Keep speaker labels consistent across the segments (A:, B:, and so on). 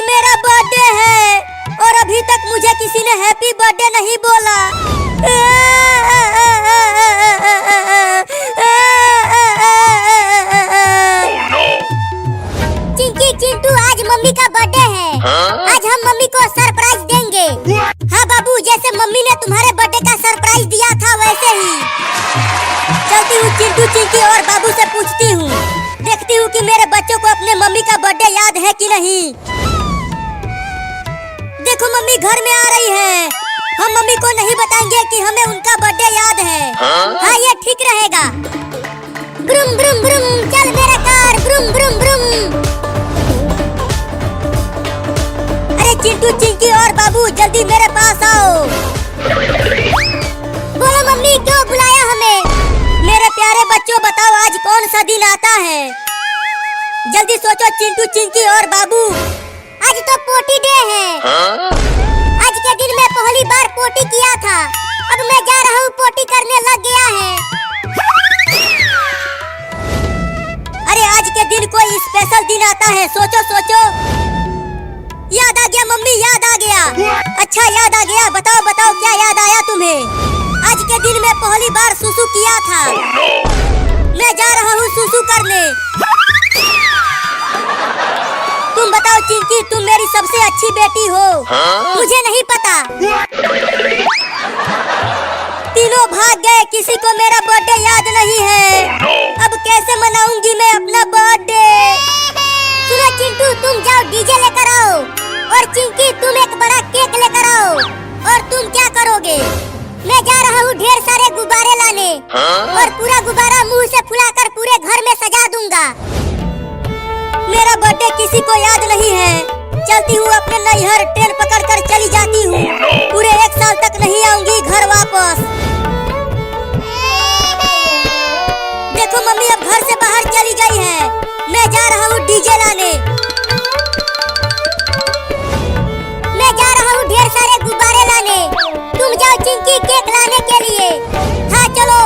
A: मेरा बर्थडे है और अभी तक मुझे किसी ने हैप्पी बर्थडे नहीं बोला। चिंकी चिंटू, आज मम्मी का बर्थडे है। आज हम मम्मी को सरप्राइज देंगे। हाँ बाबू, जैसे मम्मी ने तुम्हारे बर्थडे का सरप्राइज दिया था वैसे ही। चलती हूँ चिंटू चिंकी और बाबू से पूछती हूँ, देखती हूँ कि मेरे बच्चों को अपने मम्मी का बर्थडे याद है कि नहीं। देखो मम्मी घर में आ रही है। हम मम्मी को नहीं बताएंगे कि हमें उनका बर्थडे याद है। हाँ ये ठीक रहेगा। ब्रुम ब्रुम ब्रुम, चल मेरा कार, ब्रुम ब्रुम ब्रुम। अरे चिंटू चिंकी और बाबू जल्दी मेरे पास आओ। बोलो मम्मी, क्यों बुलाया हमें? मेरे प्यारे बच्चों, बताओ आज कौन सा दिन आता है? जल्दी सोचो चिंटू चिंकी और बाबू। आज तो पोटी डे है। आज के दिन मैं पहली बार पोटी किया था। अब मैं जा रहा हूँ पोटी करने लग गया है। अरे आज के दिन कोई स्पेशल दिन आता है, सोचो सोचो। याद आ गया मम्मी, याद आ गया। अच्छा याद आ गया, बताओ बताओ क्या याद आया तुम्हें? आज के दिन मैं पहली बार सुसु किया था। मैं जा रहा हूँ सुसु करने। तुम बताओ चिंकी, तुम मेरी सबसे अच्छी बेटी हो। मुझे नहीं पता। तीनों भाग गए, किसी को मेरा बर्थडे याद नहीं है। अब कैसे मनाऊंगी मैं अपना बर्थडे? सुनो चिंटू, तुम जाओ डीजे लेकर आओ और चिंकी तुम एक बड़ा केक लेकर आओ। और तुम क्या करोगे? मैं जा रहा हूँ ढेर सारे गुब्बारे लाने और पूरा गुब्बारा मुंह से फुलाकर पूरे घर में सजा दूंगा। मेरा बर्थडे किसी को याद नहीं है। चलती हूँ अपने नैहर, ट्रेन पकड़कर चली जाती हूँ। पूरे 1 साल तक नहीं आऊंगी घर वापस। देखो मम्मी अब घर से बाहर चली गई है। मैं जा रहा हूँ डीजे लाने। मैं जा रहा हूँ ढेर सारे गुब्बारे लाने। तुम जाओ चिंकी केक लाने के लिए। हाँ चलो।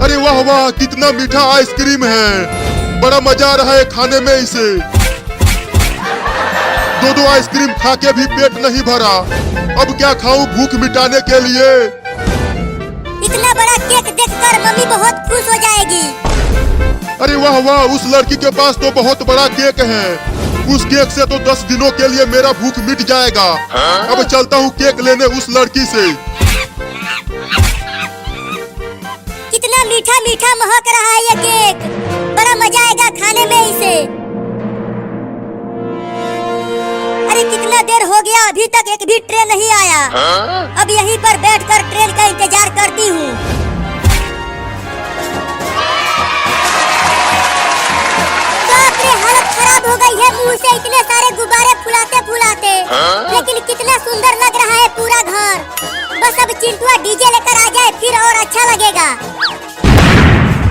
B: अरे वाह वाह, कितना मीठा आइसक्रीम है। बड़ा मजा आ रहा है खाने में इसे। 2 आइसक्रीम खा के भी पेट नहीं भरा। अब क्या खाऊं भूख मिटाने के लिए?
A: इतना बड़ा केक देखकर मम्मी बहुत खुश हो जाएगी।
B: अरे वाह वाह, उस लड़की के पास तो बहुत बड़ा केक है। उस केक से तो 10 दिनों के लिए मेरा भूख मिट जाएगा। अब चलता हूँ केक लेने उस लड़की से।
A: कितना मीठा मीठा महक रहा है ये केक। बड़ा मजा आएगा खाने में इसे। अरे कितना देर हो गया, अभी तक एक भी ट्रेन नहीं आया। अब यहीं पर बैठकर ट्रेन का इंतजार करती हूँ। बाप रे, हालत खराब हो गई है मुंह से इतने सारे गुब्बारे फुलाते फुलाते। लेकिन कितना सुंदर लग रहा है पूरा घर। बस अब चिंटुआ डीजे लेकर आ जाए फिर और अच्छा लगेगा।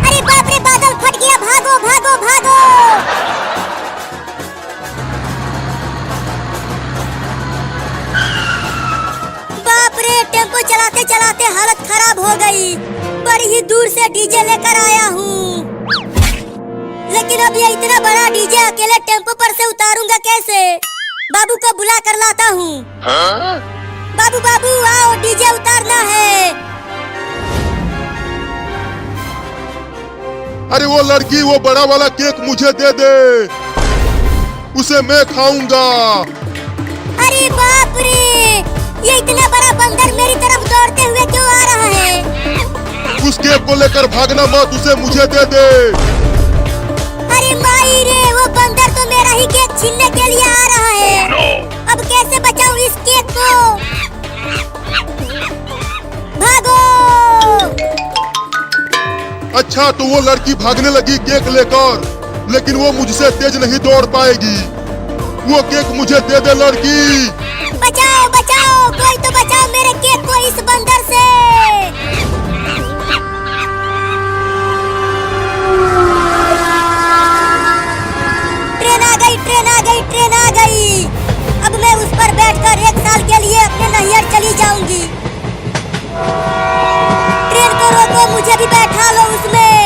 A: अरे बाप रे, बादल फट गया, भागो भागो भागो। बाप रे, टेम्पो चलाते चलाते हालत खराब हो गई। बड़ी ही दूर से डीजे लेकर आया हूँ, लेकिन अब ये इतना बड़ा डीजे अकेले टेम्पो पर से उतारूंगा कैसे? बाबू को बुला कर लाता हूँ। बाबू बाबू आओ, डीजे उतारना है।
B: अरे वो लड़की, वो बड़ा वाला केक मुझे दे दे, उसे मैं खाऊंगा।
A: अरे बाप रे, ये इतना बड़ा बंदर मेरी तरफ दौड़ते हुए क्यों आ रहा है?
B: उस केक को लेकर भागना मत, उसे मुझे दे दे।
A: अरे माई रे, वो बंदर तो मेरा ही केक छीनने के लिए आ रहा है। अब कैसे बचाऊं इस केक को? भागो।
B: अच्छा तो वो लड़की भागने लगी केक लेकर, लेकिन वो मुझसे तेज नहीं दौड़ पाएगी। वो केक मुझे दे दे लड़की।
A: बचाओ बचाओ, कोई तो बचाओ मेरे केक को इस बंदर से। ट्रेन आ गई, ट्रेन आ गई, ट्रेन आ गई। अब मैं उस पर बैठकर 1 साल के लिए अपने नैहर चली जाऊंगी। ट्रेन को रोको, मुझे भी बैठा लो उसमें।